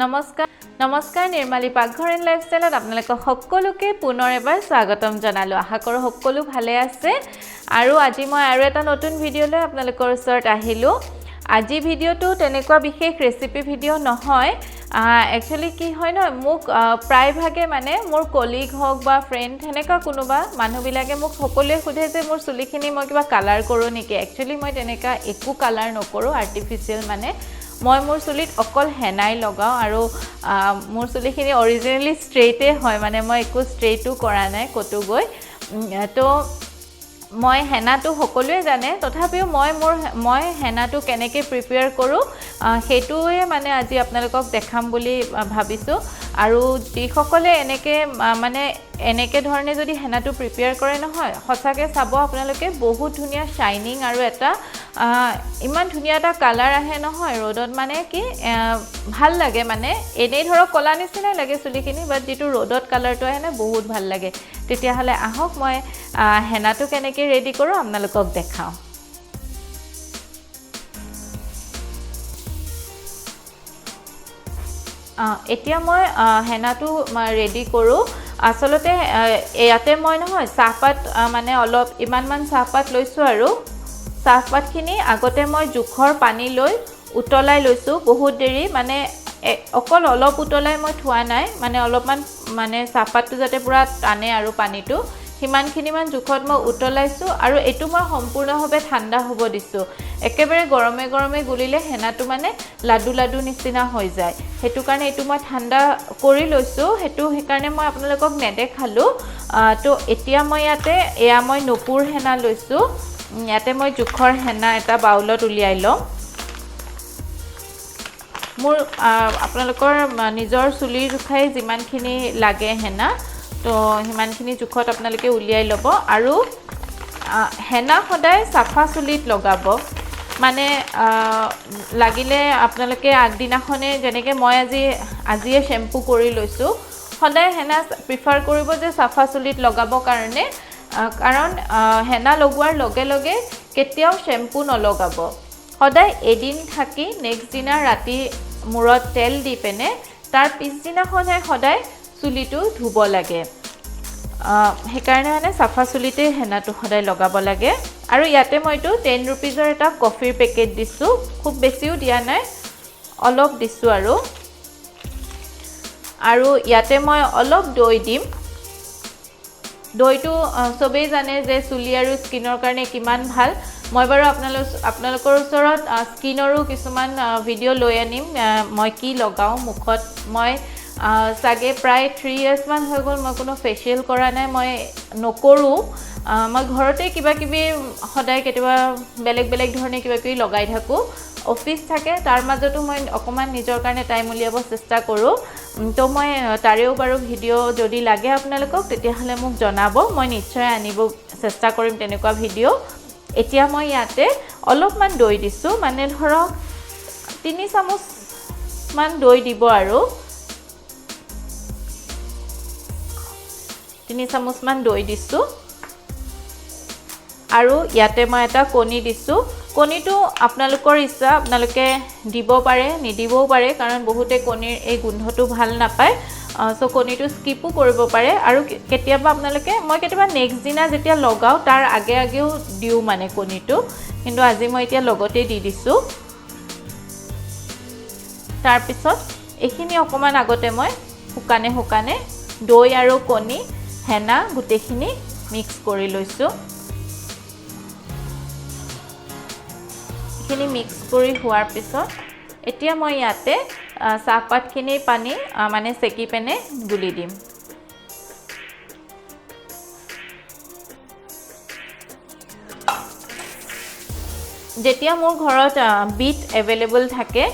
নমস্কাৰ নিৰ্মালী পাকঘৰ এণ্ড লাইফষ্টাইলত আপোনালোকক সকলোকে পুনৰ এবাৰ স্বাগতম জনালো আশা কৰো সকলো ভালে আছে আৰু আজি মই আৰু এটা নতুন ভিডিও লৈ আপোনালোকৰ ওচৰত আহিলো আজি ভিডিওটো তেনেকুৱা বিশেষ ৰেচিপি ভিডিও নহয় একচুয়ালি কি হয় ন মোক প্ৰায় ভাগে মানে মোৰ কলিগ হক বা ফ্ৰেন্ড হেনেকা কোনোবা মানুহবিলাকে মোক সকলোৱে খুধে যে মোৰ চুলিখিনি মই কিবা কালাৰ কৰো নেকি একচুয়ালি মই তেনেকা একো কালাৰ নকৰো আৰ্টিফিশিয়াল মানে মই মোৰ চুলিত অকল হেনাই লগাও আৰু মোৰ চুলিখিনি অৰিজিনালি ষ্ট্ৰেইটে হয় মানে মই একো ষ্ট্ৰেইটো কৰা নাই কতো গৈ তো মই হেনাটো সকলোৱে জানে তথাপিও মই হেনাটো কেনেকৈ প্ৰিপেয়াৰ কৰো হেতুৱে মানে আজি আপোনালোকক দেখাম বুলি ভাবিছো আৰু যিসকলে এনেকে ধৰণে যদি হেনাটো প্ৰিপেয়াৰ কৰে নহয় সঁচাকৈ চাব আপোনালোকে বহুত ধুনীয়া শাইনিং আৰু এটা ইমান ধুনীয়া এটা কালাৰ আহে নহয় ৰ'দত মানে কি ভাল লাগে মানে এনেই ধৰক কলা নিচিনাই লাগে চুলিখিনি বাট যেটো ৰ'দত কালাৰটো আহে না বহুত ভাল লাগে তেতিয়া হলে আহক মই হেনাটো কেনেকৈ ৰেডি কৰো আপোনালোকক দেখাও এতিয়া মই হেনাটো ৰেডি কৰো আসলতে ইয়াতে মই নহয় চাহপাত মানে অলপ ইমানমান চাহপাত লৈছো আৰু চাহপাতখিনি আগতে মই জুখৰ পানী লৈ উতলাই লৈছো বহুত দেৰি মানে অকল অলপ উতলাই মই থোৱা নাই মানে অলপমান মানে চাহপাতটো যাতে পুৰা টানে আৰু পানীটো হিমানখিনিমান জুখত মই উতলাইছো আৰু এটো মই সম্পূৰ্ণভাৱে ঠাণ্ডা হ'ব দিছো একেবাৰে গৰমে গৰমে গুলিলে হেনাটো মানে লাডু লাডু নিচিনা হৈ যায় হেতু কাৰণে এটো মই ঠাণ্ডা কৰি লৈছো হেতু কাৰণে মই আপোনালোকক নেদেখালো তো এতিয়া মই ইয়াতে এয়া মই নপুৰ হেনা লৈছো ইয়াতে মই জুখৰ হেনা এটা বাউলত উলিয়াই লম মোৰ আপোনালোকৰ নিজৰ চুলিৰ জুখাই যিমানখিনি লাগে হেনা তো হিমানখিনি জুখত আপোনালোকে উলিয়াই ল'ব আৰু হেনা সদায় সাফা চুলিত লগাব মানে লাগিলে আপোনালোকে আগদিনাখনে যেনেকে মই আজিয়ে শ্যাম্পু কৰি লৈছো সদায় হেনা প্ৰিফাৰ কৰিব যে সাফা চুলিত লগাব কাৰণে কাৰণ হেনা লগোৱাৰ লগে লগে কেতিয়াও শ্যাম্পু নলগাব সদায় এদিন থাকি নেক্সট দিনা ৰাতি মুৰত তেল দি পেনে তাৰ পিছদিনাখনে সদায় চুলিটো ধুব লাগে হেকাৰণে মানে সাফা চুলিতে হেনাটো সদায় লগাব লাগে আৰু ইয়াতে মইটো 10 रुपीजৰ এটা কফিৰ পেকেট দিছো খুব বেছিও দিয়া নাই অলপ দিছো আৰু ইয়াতে মই অলপ দৈ দিম দৈটো সবেই জানে যে চুলি আৰু স্কিনৰ কাৰণে কিমান ভাল মই বাৰু আপোনালোকৰ ওচৰত স্কিনৰো কিছুমান ভিডিও লৈ আনিম মই কি লগাও মুখত মই সাগে প্ৰায় 3 ইয়াৰ্স মান হৈ গল মই কোনো ফেশিয়াল কৰা নাই মই নকৰো মই ঘৰতে কিবা কিবি সদায় কেতিয়াবা বেলেগ বেলেগ ধৰণে কিবা কিবি লগাই থাকো অফিস থাকে তাৰ মাজতো মই অকমান নিজৰ কাৰণে টাইম উলিয়াব চেষ্টা কৰো তো মই তাৰেও বাৰু ভিডিও যদি লাগে আপোনালোকক তেতিয়া হলে মোক জনাব মই নিশ্চয় আনিব চেষ্টা কৰিম তেনেকুৱা ভিডিও এতিয়া মই ইয়াতে অলপমান দৈ দিছো মানে ধৰক 3 চামুচ মান দৈ দিব আৰু 3 চামুচ মান দৈ দিছো আৰু ইয়াতে মই এটা কণী দিছো কণীটো আপোনালোকৰ ইচ্ছা আপোনালোকে দিব পাৰে নিদিবও পাৰে কাৰণ বহুতে কণীৰ এই গোন্ধটো ভাল নাপায় সো কণীটো স্কিপও কৰিব পাৰে আৰু কেতিয়াবা আপোনালোকে মই কেতিয়াবা নেক্সট দিনা যেতিয়া লগাও তাৰ আগে আগেও দিও মানে কণীটো কিন্তু আজি মই এতিয়া লগতে দি দিছো তাৰ পিছত এখিনি অকমান আগতে মই হুকানে দৈ আৰু কণী হেনা গুটেখিনি মিক্স কৰি লৈছো খিনি মিক্স কৰি হোৱাৰ পিছত এতিয়া মই ইয়াতে চাহপাতখিনি পানী মানে সেকি পেনে গুলি দিম যেতিয়া মোৰ ঘৰত বিট अवेलेबल থাকে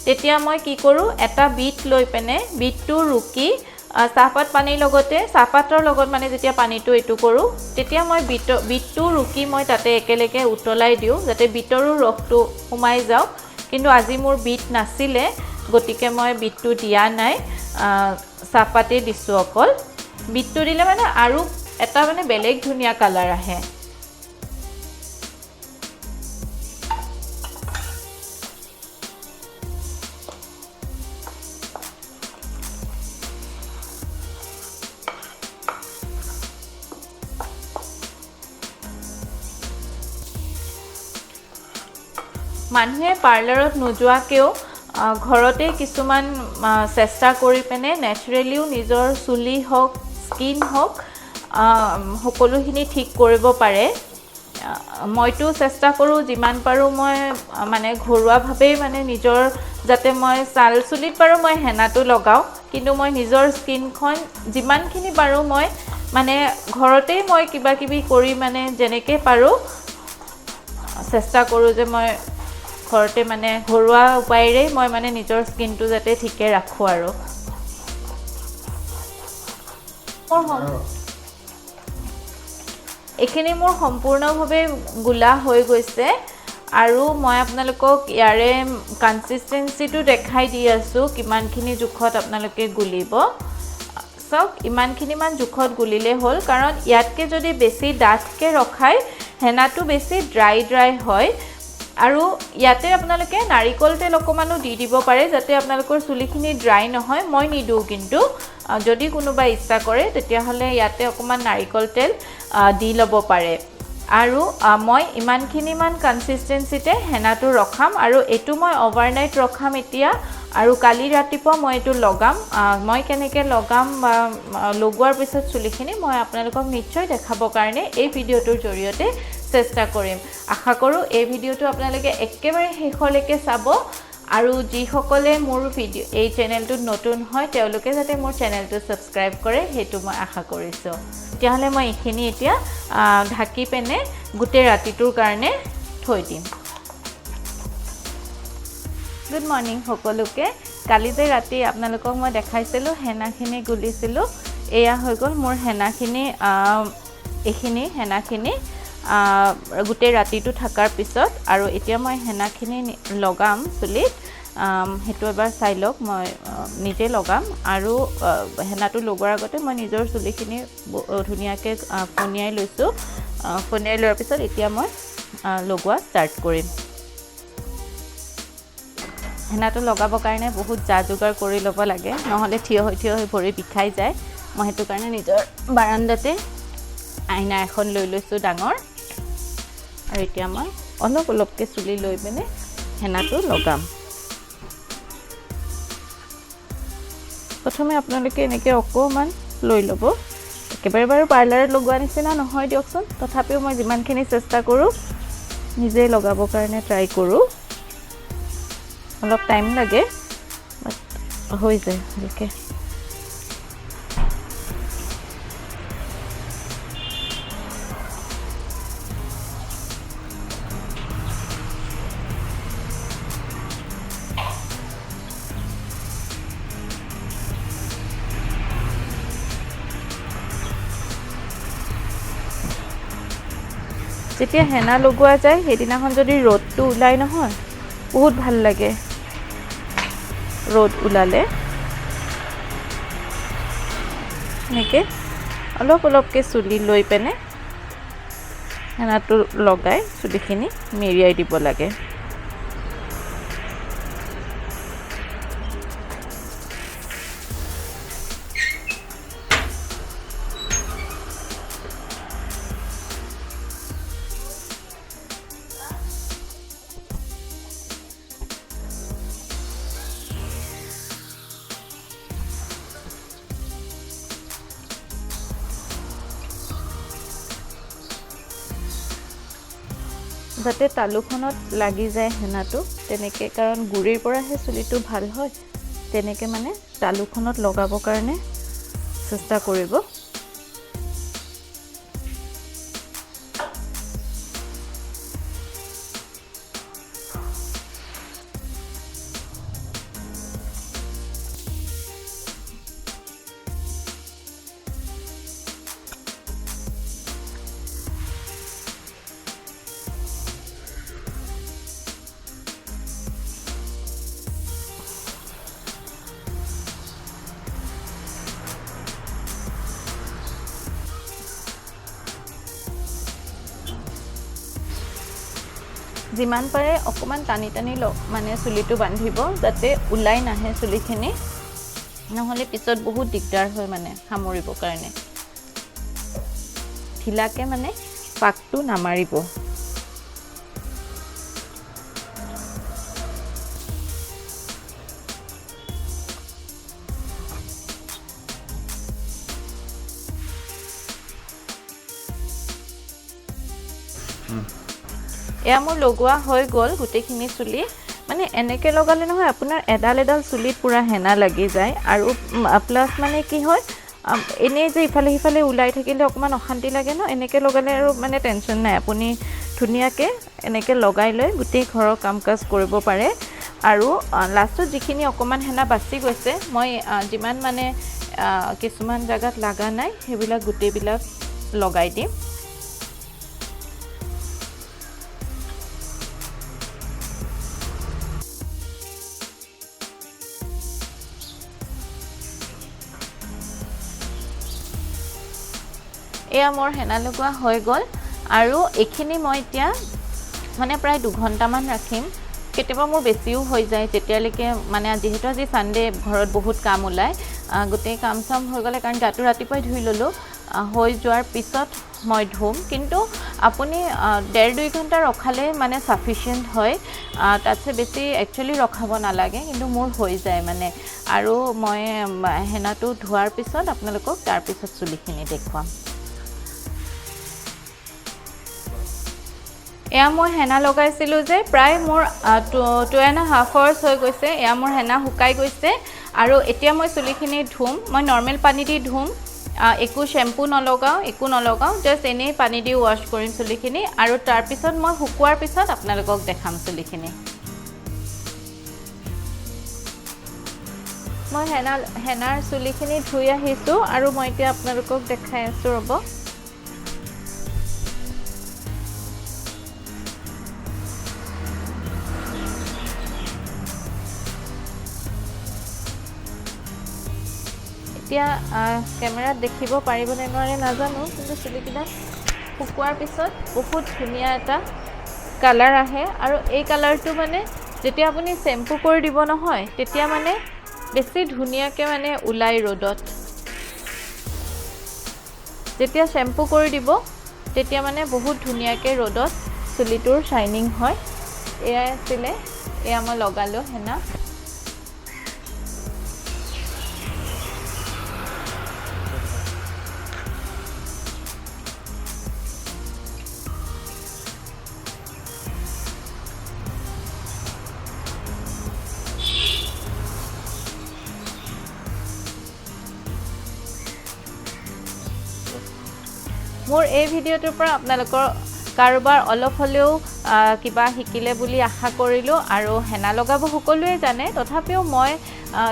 তেতিয়া মই কি কৰো এটা বিট লৈ পেনে বিটটো ৰুকি চাহপাত পানীৰ লগতে চাহপাতৰ লগত মানে যেতিয়া পানীটো এটু কৰো তেতিয়া মই বিটটো ৰুকি মই তাতে একেলগে উতলাই দিও যাতে বিটৰো ৰসটো সোমাই যাওক কিন্তু আজি মোৰ বিট নাছিলে গটিকে মই বিটটো দিয়া নাই চাহপাতে দিছো অকল বিটটো দিলে মানে আৰু এটা মানে বেলেগ ধুনীয়া কালাৰ আহে মানুহে পাৰ্লাৰত নোযোৱাকেও ঘৰতে কিছুমান চেষ্টা কৰি পেনে নেচাৰেলিও নিজৰ চুলি হওক স্কিন হওক সকলোখিনি ঠিক কৰিব পাৰে মইতো চেষ্টা কৰোঁ যিমান পাৰোঁ মই মানে ঘৰুৱাভাৱেই মানে নিজৰ যাতে মই ছাল চুলিত পাৰোঁ মই হেনাটো লগাওঁ কিন্তু মই নিজৰ স্কিনখন যিমানখিনি পাৰোঁ মই মানে ঘৰতেই মই কিবা কিবি কৰি মানে যেনেকৈ পাৰোঁ চেষ্টা কৰোঁ যে মই ঘৰতে মানে ঘৰুৱা উপায়েৰে মই মানে নিজৰ স্কিনটো যাতে ঠিকে ৰাখোঁ আৰু এইখিনি মোৰ সম্পূৰ্ণভাৱে গুলা হৈ গৈছে আৰু মই আপোনালোকক ইয়াৰে কনসিস্টেন্সিটো দেখাই দি আছো কিমানখিনি জুখত আপোনালোকে গুলিব সক ইমানখিনি মান জুখত গুলিলে হ'ল কাৰণ ইয়াতকে যদি বেছি ডাঠকে ৰখাই হেনাটো বেছি ড্ৰাই হয় আৰু ইয়াতে আপোনালোকে নাৰিকল তেল অকমানো দি দিব পাৰে যাতে আপোনালোকৰ চুলিখিনি ড্ৰাই নহয় মই নিদু কিন্তু যদি কোনোবা ইচ্ছা কৰে তেতিয়া হলে ইয়াতে অকমান নাৰিকল তেল দি লব পাৰে আৰু মই ইমানখিনি মান কনসিস্টেন্সিতে হেনাটো ৰখাম আৰু এটো মই ওভাৰনাইট ৰখাম এতিয়া আৰু কালি ৰাতিপুৱা মই এটো লগাম মই কেনেকৈ লগাম লগোৱাৰ পিছত চুলিখিনি মই আপোনালোকক নিশ্চয় দেখাব কাৰণে এই ভিডিওটোৰ জৰিয়তে চেষ্টা কৰিম আশা কৰো এই ভিডিওটো আপোনালোকে একেবাৰে শেষলৈকে চাব আৰু যিসকলে মোৰ ভিডিও এই চেনেলটো নতুন হয় তেওঁলোকে যাতে মোৰ চেনেলটো সাবস্ক্ৰাইব কৰে হেতু মই আশা কৰিছো তেতিয়াহলে মই এইখিনি এতিয়া ঢাকি পেনে গুটে ৰাতিটোৰ কাৰণে থৈ দিম গুড মৰ্নিং সকলোকে কালি যে ৰাতি আপোনালোকক মই দেখাইছিলো হেনাখিনি গুলিছিলো এয়া হৈ গল মোৰ হেনাখিনি এইখিনি হেনাখিনি গুটে ৰাতিটো থাকাৰ পিছত আৰু এতিয়া মই হেনাখিনি লগাম চুলিত হেতু এবাৰ চাই লওক মই নিজে লগাম আৰু হেনাটো লগোৱাৰ আগতে মই নিজৰ চুলিখিনি ধুনিয়াকে ফনিয়াই লৈছো ফনিয়াই লোৱাৰ পিছত এতিয়া মই লগোৱা ষ্টাৰ্ট কৰিম হেনাটো লগাব কাৰণে বহুত জাজুগাৰ কৰি ল'ব লাগে নহলে থিয় হৈ ভৰি বিখাই যায় মই হেতু কাৰণে নিজৰ বাৰান্দাতে আইনা এখন লৈ লৈছো ডাঙৰ আৰু এতিয়া মই অলপকে চুলি লৈ পেনে হেনাটো লগাম প্ৰথমে আপোনালোকে এনেকৈ অকমান লৈ ল'ব একেবাৰে বাৰু পাৰ্লাৰত লগোৱা নিচিনা নহয় দিয়কচোন তথাপিও মই যিমানখিনি চেষ্টা কৰোঁ নিজে লগাবৰ কাৰণে ট্ৰাই কৰোঁ অলপ টাইম লাগে বাট হৈ যায় ভালকৈ যেতিয়া হেনা লগোৱা যায় হেদিনাখন যদি ৰ'দটো উলাই নহয় বহুত ভাল লাগে ৰ'দ উলালে নেকে অলপকে চুলি লৈ পেনে হেনাটো লগাই চুলিখিনি মেৰিয়াই দিব লাগে যাতে তালুখনত লাগি যায় হেনাটো তেনেকে কাৰণ গুৰিৰ পৰাহে চুলিটো ভাল হয় তেনেকে মানে তালুখনত লগাব কাৰণে চেষ্টা কৰিব যিমান পাৰে অকমান টানি মানে চুলিটো বান্ধিব যাতে উলাই নাহে চুলিখিনি নহলে পিছত বহুত দিগদাৰ হয় মানে সামৰিব কাৰণে ঢিলাকে মানে পাকটো নামাৰিব এয়া মোৰ লগোৱা হৈ গ'ল গোটেইখিনি চুলি মানে এনেকৈ লগালে নহয় আপোনাৰ এডাল এডাল চুলিত পুৰা হেনা লাগি যায় আৰু প্লাছ মানে কি হয় এনেই যে ইফালে সিফালে ওলাই থাকিলে অকণমান অশান্তি লাগে ন এনেকৈ লগালে আৰু মানে টেনশ্যন নাই আপুনি ধুনীয়াকৈ এনেকৈ লগাই লৈ গোটেই ঘৰৰ কাম কাজ কৰিব পাৰে আৰু লাষ্টত যিখিনি অকণমান হেনা বাচি গৈছে মই যিমান মানে কিছুমান জাগাত লাগা নাই সেইবিলাক গোটেইবিলাক লগাই দিম এয়া মোৰ হেনা লগোৱা হৈ গ'ল আৰু এইখিনি মই এতিয়া মানে প্ৰায় 2 ঘণ্টামান ৰাখিম কেতিয়াবা মোৰ বেছিও হৈ যায় যেতিয়ালৈকে মানে যিহেতু আজি সানডে ঘৰত বহুত কাম ওলায় গোটেই কাম চাম হৈ গ'লে কাৰণ গাটো ৰাতিপুৱাই ধুই ল'লোঁ হৈ যোৱাৰ পিছত মই ধুম কিন্তু আপুনি 1.5-2 ঘণ্টা ৰখালে মানে সাফিচিয়েন্ট হয় তাতছে বেছি একচুয়ালি ৰখাব নালাগে কিন্তু মোৰ হৈ যায় মানে আৰু মই হেনাটো ধোৱাৰ পিছত আপোনালোকক তাৰ পিছত চুলিখিনি দেখুৱাম এয়া মই হেনা লগাইছিলোঁ যে প্ৰায় মোৰ 2.5 আৱাৰ্ছ হৈ গৈছে এয়া মোৰ হেনা শুকাই গৈছে আৰু এতিয়া মই চুলিখিনি ধুম মই নৰ্মেল পানী দি ধুম একো শ্যাম্পু নলগাওঁ একো নলগাওঁ জাষ্ট এনেই পানী দি ৱাশ কৰিম চুলিখিনি আৰু তাৰ পিছত মই শুকুৱাৰ পিছত আপোনালোকক দেখাম চুলিখিনি মই হেনাৰ চুলিখিনি ধুই আহিছোঁ আৰু মই এতিয়া আপোনালোকক দেখাই আছোঁ ৰ'ব এতিয়া কেমেৰাত দেখিব পাৰিবনে নোৱাৰে নাজানো কিন্তু চুলিকেইটা শুকুৱাৰ পিছত বহুত ধুনীয়া এটা কালাৰ আহে আৰু এই কালাৰটো মানে যেতিয়া আপুনি শ্যাম্পু কৰি দিব নহয় তেতিয়া মানে বেছি ধুনীয়াকৈ মানে ওলাই ৰ'দত যেতিয়া শ্যাম্পু কৰি দিব তেতিয়া মানে বহুত ধুনীয়াকৈ ৰ'দত চুলিটোৰ শাইনিং হয় এয়া আছিলে এয়া মই লগালোঁ হেনা মোৰ এই ভিডিঅ'টোৰ পৰা আপোনালোকৰ কাৰোবাৰ অলপ হলেও কিবা শিকিলে বুলি আশা কৰিলোঁ আৰু হেনা লগাব সকলোৱে জানে তথাপিও মই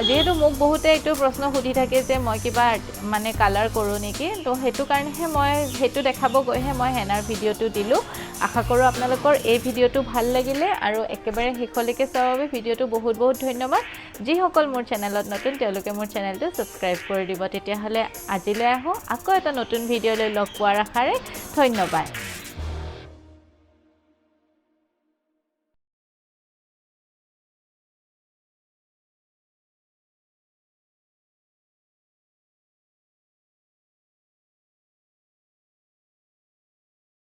যেহেতু মোক বহুতে এইটো প্ৰশ্ন সুধি থাকে যে মই কিবা মানে কালাৰ কৰোঁ নেকি তো সেইটো কাৰণেহে মই সেইটো দেখাব গৈহে মই হেনাৰ ভিডিঅ'টো দিলোঁ আশা কৰোঁ আপোনালোকৰ এই ভিডিঅ'টো ভাল লাগিলে আৰু একেবাৰে শেষলৈকে চোৱাৰ বাবে ভিডিঅ'টো বহুত বহুত ধন্যবাদ যিসকল মোৰ চেনেলত নতুন তেওঁলোকে মোৰ চেনেলটো সাবস্ক্ৰাইব কৰি দিব তেতিয়াহ'লে আজিলৈ আহোঁ আকৌ এটা নতুন ভিডিঅ' লৈ লগ পোৱাৰ আশাৰে ধন্যবাদ